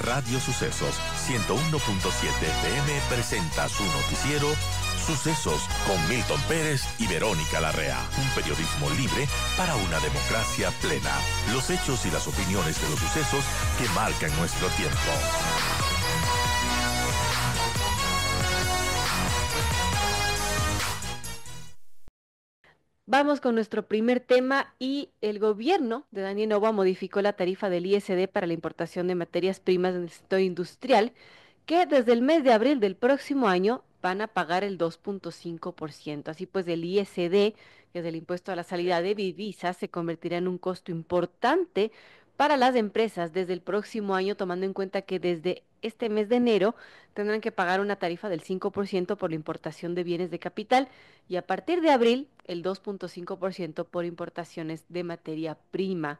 Radio Sucesos 101.7 FM presenta su noticiero Sucesos con Milton Pérez y Verónica Larrea. Un periodismo libre para una democracia plena. Los hechos y las opiniones de los sucesos que marcan nuestro tiempo. Vamos con nuestro primer tema y el gobierno de Daniel Noboa modificó la tarifa del ISD para la importación de materias primas en el sector industrial, que desde el mes de abril del próximo año van a pagar el 2.5%. Así pues, el ISD, que es el impuesto a la salida de divisas, se convertirá en un costo importante para las empresas desde el próximo año, tomando en cuenta que desde este mes de enero tendrán que pagar una tarifa del 5% por la importación de bienes de capital y a partir de abril el 2.5% por importaciones de materia prima.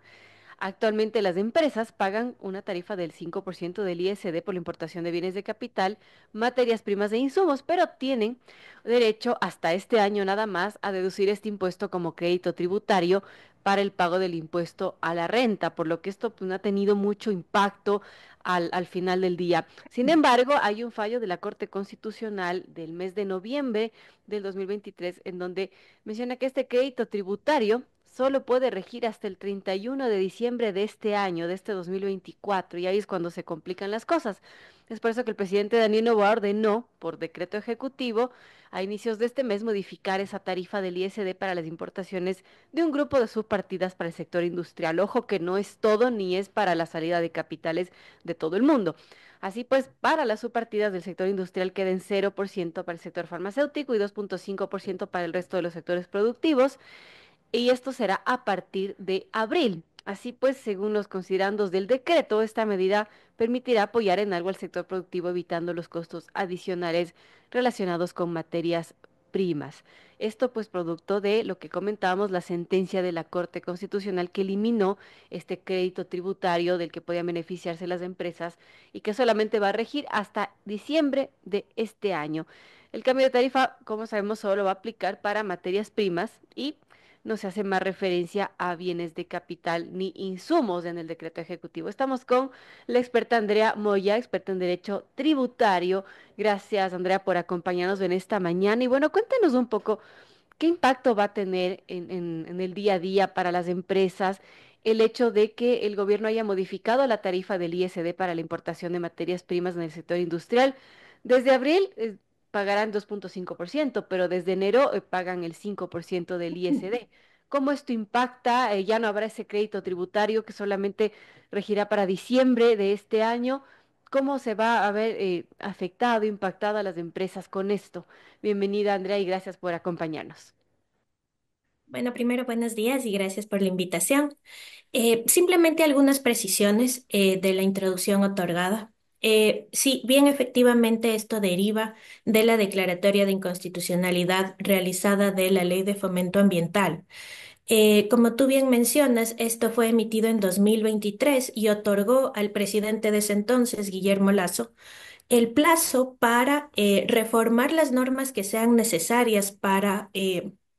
Actualmente las empresas pagan una tarifa del 5% del ISD por la importación de bienes de capital, materias primas e insumos, pero tienen derecho hasta este año nada más a deducir este impuesto como crédito tributario para el pago del impuesto a la renta, por lo que esto pues, no ha tenido mucho impacto al final del día. Sin embargo, hay un fallo de la Corte Constitucional del mes de noviembre del 2023 en donde menciona que este crédito tributario solo puede regir hasta el 31 de diciembre de este año, de este 2024, y ahí es cuando se complican las cosas. Es por eso que el presidente Daniel Noboa ordenó, por decreto ejecutivo, a inicios de este mes modificar esa tarifa del ISD para las importaciones de un grupo de subpartidas para el sector industrial. Ojo que no es todo ni es para la salida de capitales de todo el mundo. Así pues, para las subpartidas del sector industrial queden 0% para el sector farmacéutico y 2.5% para el resto de los sectores productivos y esto será a partir de abril. Así pues, según los considerandos del decreto, esta medida permitirá apoyar en algo al sector productivo, evitando los costos adicionales relacionados con materias primas. Esto pues producto de lo que comentábamos, la sentencia de la Corte Constitucional que eliminó este crédito tributario del que podían beneficiarse las empresas y que solamente va a regir hasta diciembre de este año. El cambio de tarifa, como sabemos, solo va a aplicar para materias primas y no se hace más referencia a bienes de capital ni insumos en el decreto ejecutivo. Estamos con la experta Andrea Moya, experta en derecho tributario. Gracias, Andrea, por acompañarnos en esta mañana. Y bueno, cuéntanos un poco qué impacto va a tener en el día a día para las empresas el hecho de que el gobierno haya modificado la tarifa del ISD para la importación de materias primas en el sector industrial. Desde abril pagarán 2.5%, pero desde enero pagan el 5% del ISD. ¿Cómo esto impacta? Ya no habrá ese crédito tributario que solamente regirá para diciembre de este año. ¿Cómo se va a ver afectado, impactado a las empresas con esto? Bienvenida, Andrea, y gracias por acompañarnos. Bueno, primero, buenos días y gracias por la invitación. Simplemente algunas precisiones de la introducción otorgada. Sí, bien, efectivamente esto deriva de la declaratoria de inconstitucionalidad realizada de la Ley de Fomento Ambiental. Como tú bien mencionas, esto fue emitido en 2023 y otorgó al presidente de ese entonces, Guillermo Lasso, el plazo para reformar las normas que sean necesarias para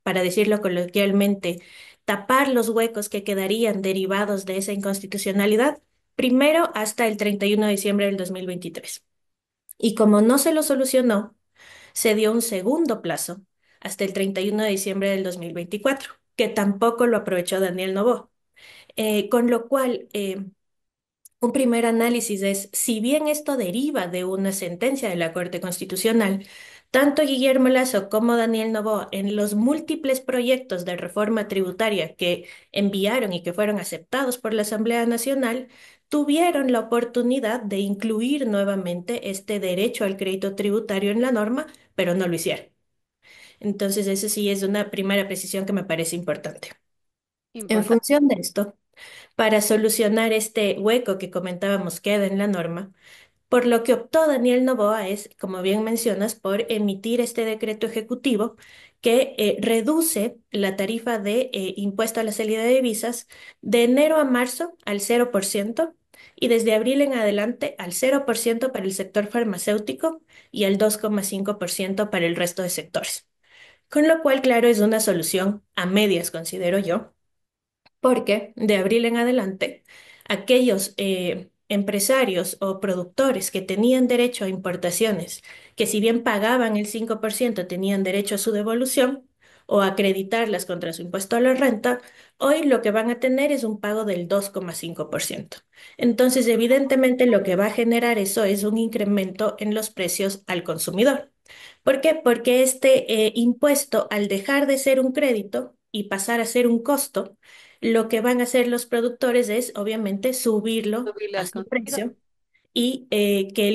decirlo coloquialmente, tapar los huecos que quedarían derivados de esa inconstitucionalidad, primero hasta el 31 de diciembre del 2023. Y como no se lo solucionó, se dio un segundo plazo hasta el 31 de diciembre del 2024, que tampoco lo aprovechó Daniel Noboa. Con lo cual, un primer análisis es, si bien esto deriva de una sentencia de la Corte Constitucional, tanto Guillermo Lasso como Daniel Noboa, en los múltiples proyectos de reforma tributaria que enviaron y que fueron aceptados por la Asamblea Nacional, tuvieron la oportunidad de incluir nuevamente este derecho al crédito tributario en la norma, pero no lo hicieron. Entonces, eso sí es una primera precisión que me parece importante. En Importante. función de esto, para solucionar este hueco que comentábamos queda en la norma, por lo que optó Daniel Noboa es, como bien mencionas, por emitir este decreto ejecutivo que reduce la tarifa de impuesto a la salida de divisas de enero a marzo al 0% y desde abril en adelante al 0% para el sector farmacéutico y al 2,5% para el resto de sectores. Con lo cual, claro, es una solución a medias, considero yo porque de abril en adelante, aquellos empresarios o productores que tenían derecho a importaciones, que si bien pagaban el 5% tenían derecho a su devolución o a acreditarlas contra su impuesto a la renta, hoy lo que van a tener es un pago del 2,5%. Entonces, evidentemente, lo que va a generar eso es un incremento en los precios al consumidor. ¿Por qué? Porque este impuesto, al dejar de ser un crédito y pasar a ser un costo, lo que van a hacer los productores es, obviamente, subirlo Subirle a al su consumidor. precio y que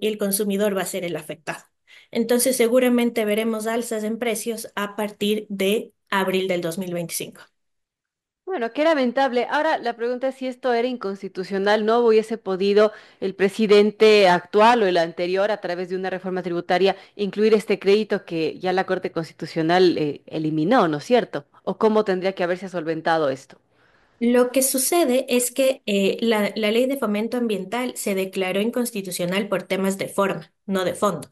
el consumidor va a ser el afectado. Entonces, seguramente veremos alzas en precios a partir de abril del 2025. Bueno, qué lamentable. Ahora la pregunta es si esto era inconstitucional, no hubiese podido el presidente actual o el anterior, a través de una reforma tributaria, incluir este crédito que ya la Corte Constitucional eliminó, ¿no es cierto? ¿O cómo tendría que haberse solventado esto? Lo que sucede es que la ley de fomento ambiental se declaró inconstitucional por temas de forma, no de fondo.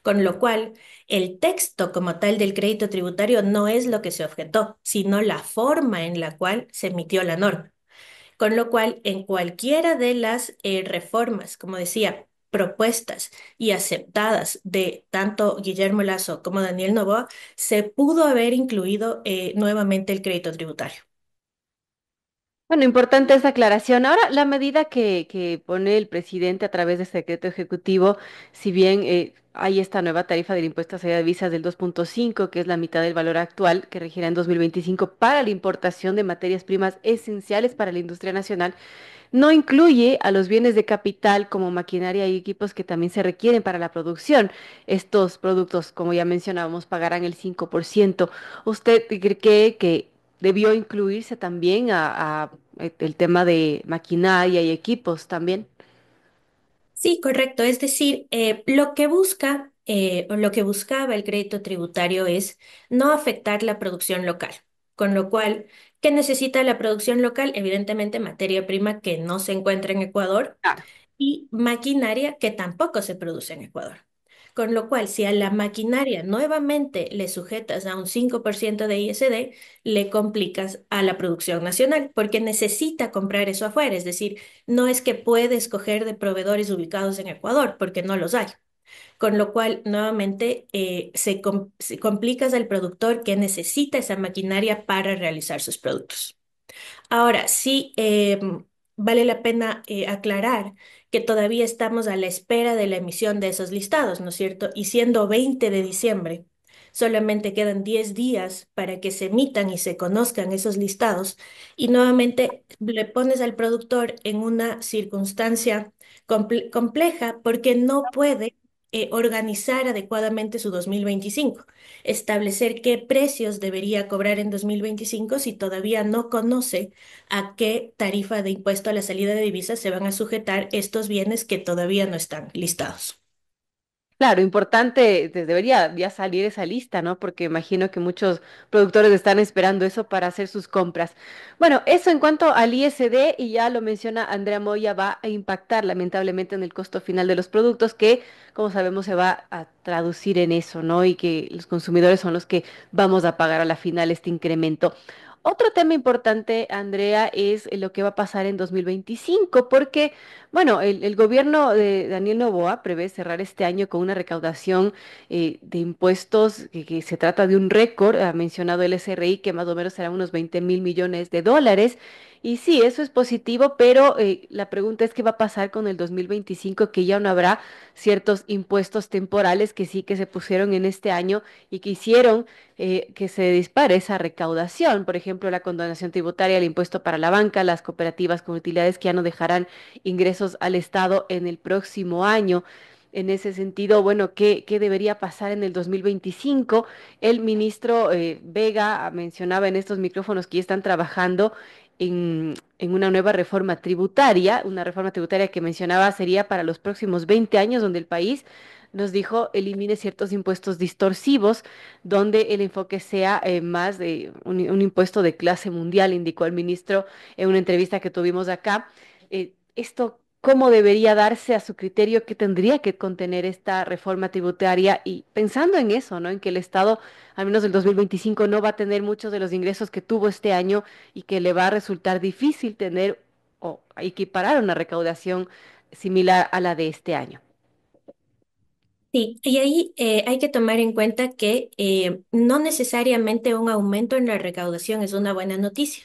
Con lo cual, el texto como tal del crédito tributario no es lo que se objetó, sino la forma en la cual se emitió la norma. Con lo cual, en cualquiera de las reformas, como decía, propuestas y aceptadas de tanto Guillermo Lasso como Daniel Noboa, se pudo haber incluido nuevamente el crédito tributario. Bueno, importante esa aclaración. Ahora, la medida que pone el presidente a través de este decreto ejecutivo, si bien hay esta nueva tarifa del impuesto a salida de divisas del 2,5, que es la mitad del valor actual, que regirá en 2025 para la importación de materias primas esenciales para la industria nacional, no incluye a los bienes de capital como maquinaria y equipos que también se requieren para la producción. Estos productos, como ya mencionábamos, pagarán el 5%. ¿Usted cree que debió incluirse también el tema de maquinaria y equipos también? Sí, correcto. Es decir, lo que busca o lo que buscaba el crédito tributario es no afectar la producción local. Con lo cual, ¿qué necesita la producción local? Evidentemente, materia prima que no se encuentra en Ecuador Claro. y maquinaria que tampoco se produce en Ecuador. Con lo cual, si a la maquinaria nuevamente le sujetas a un 5% de ISD, le complicas a la producción nacional porque necesita comprar eso afuera. Es decir, no es que puede escoger de proveedores ubicados en Ecuador porque no los hay. Con lo cual, nuevamente, se complicas al productor que necesita esa maquinaria para realizar sus productos. Ahora, sí, vale la pena aclarar que todavía estamos a la espera de la emisión de esos listados, ¿no es cierto? Y siendo 20 de diciembre, solamente quedan 10 días para que se emitan y se conozcan esos listados. Y nuevamente le pones al productor en una circunstancia compleja porque no puede organizar adecuadamente su 2025, establecer qué precios debería cobrar en 2025 si todavía no conoce a qué tarifa de impuesto a la salida de divisas se van a sujetar estos bienes que todavía no están listados. Claro, importante, debería ya salir esa lista, ¿no? Porque imagino que muchos productores están esperando eso para hacer sus compras. Bueno, eso en cuanto al ISD, y ya lo menciona Andrea Moya, va a impactar lamentablemente en el costo final de los productos, que, como sabemos, se va a traducir en eso, ¿no? Y que los consumidores son los que vamos a pagar a la final este incremento. Otro tema importante, Andrea, es lo que va a pasar en 2025, porque, bueno, el gobierno de Daniel Noboa prevé cerrar este año con una recaudación de impuestos que se trata de un récord. Ha mencionado el SRI que más o menos será unos 20.000 millones de dólares. Y sí, eso es positivo, pero la pregunta es qué va a pasar con el 2025, que ya no habrá ciertos impuestos temporales que sí que se pusieron en este año y que hicieron que se dispare esa recaudación. Por ejemplo, la condonación tributaria, el impuesto para la banca, las cooperativas con utilidades que ya no dejarán ingresos al Estado en el próximo año. En ese sentido, bueno, ¿qué debería pasar en el 2025? El ministro Vega mencionaba en estos micrófonos que ya están trabajando en una nueva reforma tributaria. Una reforma tributaria que mencionaba sería para los próximos 20 años, donde el país, nos dijo, elimine ciertos impuestos distorsivos, donde el enfoque sea más de un impuesto de clase mundial, indicó el ministro en una entrevista que tuvimos acá. Esto, ¿cómo debería darse a su criterio? ¿Qué tendría que contener esta reforma tributaria? Y pensando en eso, ¿no? En que el Estado, al menos el 2025, no va a tener muchos de los ingresos que tuvo este año y que le va a resultar difícil tener o equiparar una recaudación similar a la de este año. Sí, y ahí hay que tomar en cuenta que no necesariamente un aumento en la recaudación es una buena noticia.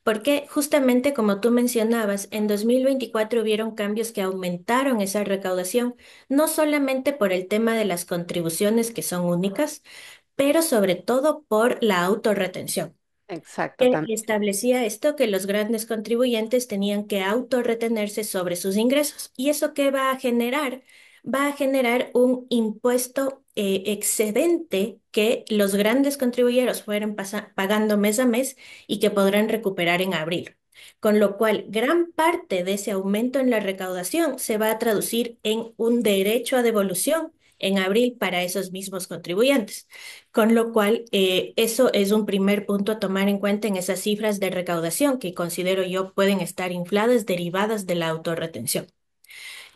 Porque justamente como tú mencionabas, en 2024 hubieron cambios que aumentaron esa recaudación, no solamente por el tema de las contribuciones que son únicas, pero sobre todo por la autorretención, Exacto, que también. establecía esto, que los grandes contribuyentes tenían que autorretenerse sobre sus ingresos. ¿Y eso qué va a generar? Va a generar un impuesto excedente que los grandes contribuyentes fueron pagando mes a mes y que podrán recuperar en abril. Con lo cual, gran parte de ese aumento en la recaudación se va a traducir en un derecho a devolución en abril para esos mismos contribuyentes. Con lo cual, eso es un primer punto a tomar en cuenta en esas cifras de recaudación que considero yo pueden estar infladas derivadas de la autorretención.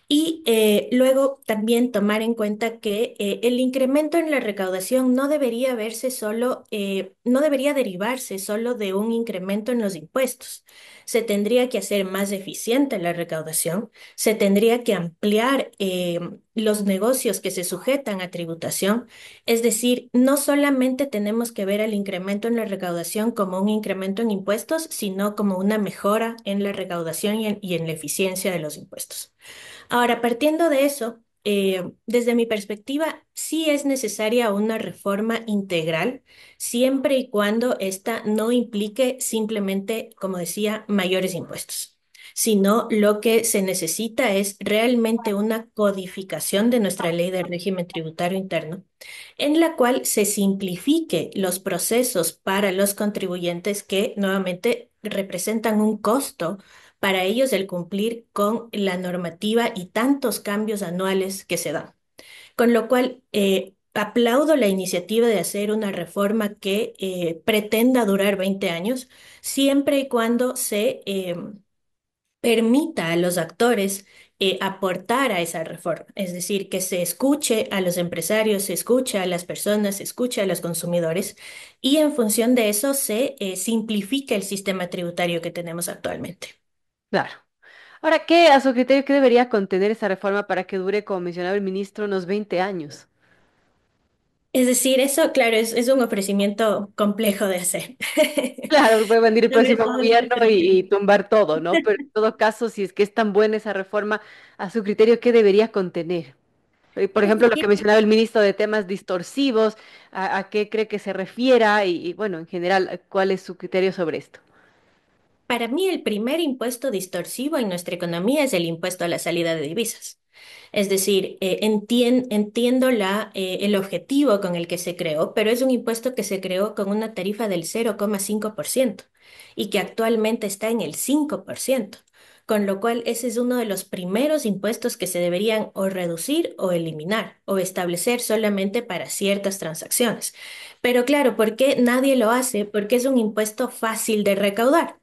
Y luego también tomar en cuenta que el incremento en la recaudación no debería verse solo, no debería derivarse solo de un incremento en los impuestos. Se tendría que hacer más eficiente la recaudación, se tendría que ampliar los negocios que se sujetan a tributación. Es decir, no solamente tenemos que ver el incremento en la recaudación como un incremento en impuestos, sino como una mejora en la recaudación y en la eficiencia de los impuestos. Ahora, partiendo de eso, desde mi perspectiva, sí es necesaria una reforma integral, siempre y cuando esta no implique simplemente, como decía, mayores impuestos, sino lo que se necesita es realmente una codificación de nuestra ley de régimen tributario interno, en la cual se simplifique los procesos para los contribuyentes que nuevamente representan un costo para ellos el cumplir con la normativa y tantos cambios anuales que se dan. Con lo cual, aplaudo la iniciativa de hacer una reforma que pretenda durar 20 años, siempre y cuando se permita a los actores aportar a esa reforma. Es decir, que se escuche a los empresarios, se escuche a las personas, se escuche a los consumidores y en función de eso se simplifique el sistema tributario que tenemos actualmente. Claro. Ahora, ¿qué a su criterio qué debería contener esa reforma para que dure, como mencionaba el ministro, unos 20 años? Es decir, eso, claro, es un ofrecimiento complejo de hacer. Claro, puede venir el Sobre próximo todo en gobierno nuestro y país. tumbar todo, ¿no? Pero en todo caso, si es que es tan buena esa reforma, a su criterio, ¿qué debería contener? Por Es ejemplo, lo que decir, mencionaba el ministro de temas distorsivos, a qué cree que se refiera bueno, en general, ¿cuál es su criterio sobre esto? para mí el primer impuesto distorsivo en nuestra economía es el impuesto a la salida de divisas. Es decir, entiendo el objetivo con el que se creó, pero es un impuesto que se creó con una tarifa del 0,5% y que actualmente está en el 5%, con lo cual ese es uno de los primeros impuestos que se deberían o reducir o eliminar o establecer solamente para ciertas transacciones. Pero claro, ¿por qué nadie lo hace? Porque es un impuesto fácil de recaudar.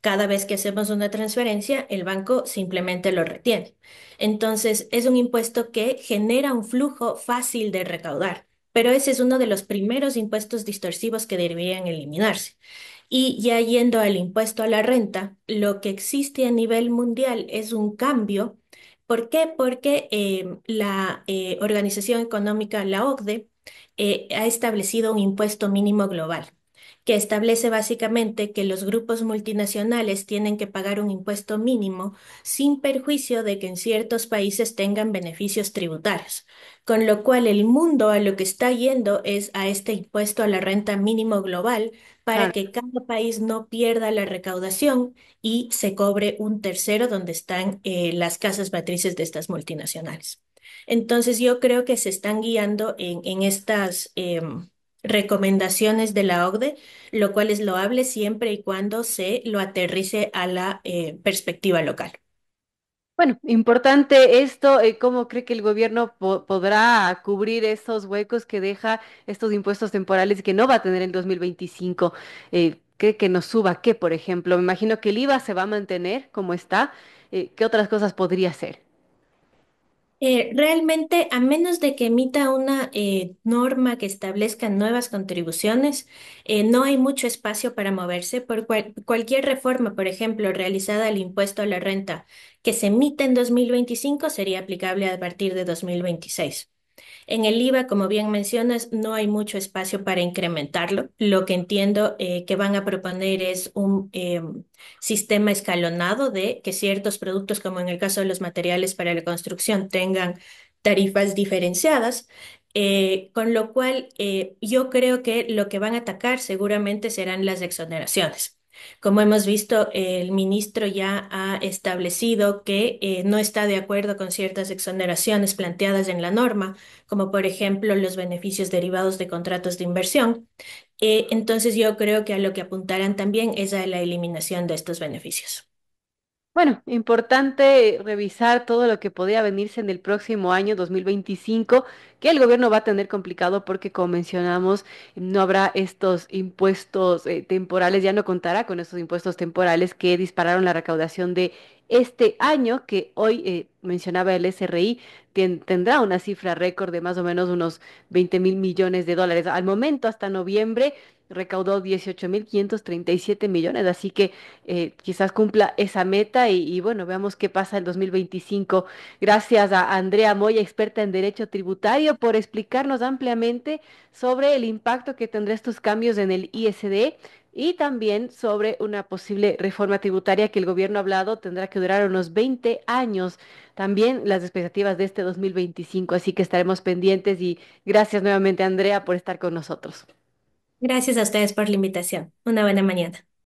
Cada vez que hacemos una transferencia, el banco simplemente lo retiene. Entonces, es un impuesto que genera un flujo fácil de recaudar, pero ese es uno de los primeros impuestos distorsivos que deberían eliminarse. Y ya yendo al impuesto a la renta, lo que existe a nivel mundial es un cambio. ¿Por qué? Porque la Organización Económica, la OCDE, ha establecido un impuesto mínimo global que establece básicamente que los grupos multinacionales tienen que pagar un impuesto mínimo sin perjuicio de que en ciertos países tengan beneficios tributarios. Con lo cual el mundo a lo que está yendo es a este impuesto a la renta mínimo global para Claro. que cada país no pierda la recaudación y se cobre un tercero donde están las casas matrices de estas multinacionales. Entonces yo creo que se están guiando en estas recomendaciones de la OCDE, lo cual es loable siempre y cuando se lo aterrice a la perspectiva local. Bueno, importante esto, ¿cómo cree que el gobierno podrá cubrir esos huecos que deja estos impuestos temporales y que no va a tener en 2025? ¿Cree que nos suba qué, por ejemplo? Me imagino que el IVA se va a mantener como está. ¿Qué otras cosas podría hacer? Realmente, a menos de que emita una norma que establezca nuevas contribuciones, no hay mucho espacio para moverse. Por cualquier reforma, por ejemplo, realizada al impuesto a la renta que se emite en 2025 sería aplicable a partir de 2026. En el IVA, como bien mencionas, no hay mucho espacio para incrementarlo. Lo que entiendo que van a proponer es un sistema escalonado de que ciertos productos, como en el caso de los materiales para la construcción, tengan tarifas diferenciadas. Con lo cual, yo creo que lo que van a atacar seguramente serán las exoneraciones. Como hemos visto, el ministro ya ha establecido que no está de acuerdo con ciertas exoneraciones planteadas en la norma, como por ejemplo los beneficios derivados de contratos de inversión. Entonces yo creo que a lo que apuntarán también es a la eliminación de estos beneficios. Bueno, importante revisar todo lo que podría venirse en el próximo año 2025, que el gobierno va a tener complicado porque, como mencionamos, no habrá estos impuestos temporales, ya no contará con estos impuestos temporales que dispararon la recaudación de este año, que hoy mencionaba el SRI, tendrá una cifra récord de más o menos unos 20.000 millones de dólares. Al momento, hasta noviembre, recaudó 18.537 millones, así que quizás cumpla esa meta y bueno, veamos qué pasa en 2025. Gracias a Andrea Moya, experta en derecho tributario, por explicarnos ampliamente sobre el impacto que tendrá estos cambios en el ISD y también sobre una posible reforma tributaria que el gobierno ha hablado tendrá que durar unos 20 años. También las expectativas de este 2025, así que estaremos pendientes y gracias nuevamente, Andrea, por estar con nosotros. Gracias a ustedes por la invitación. Una buena mañana.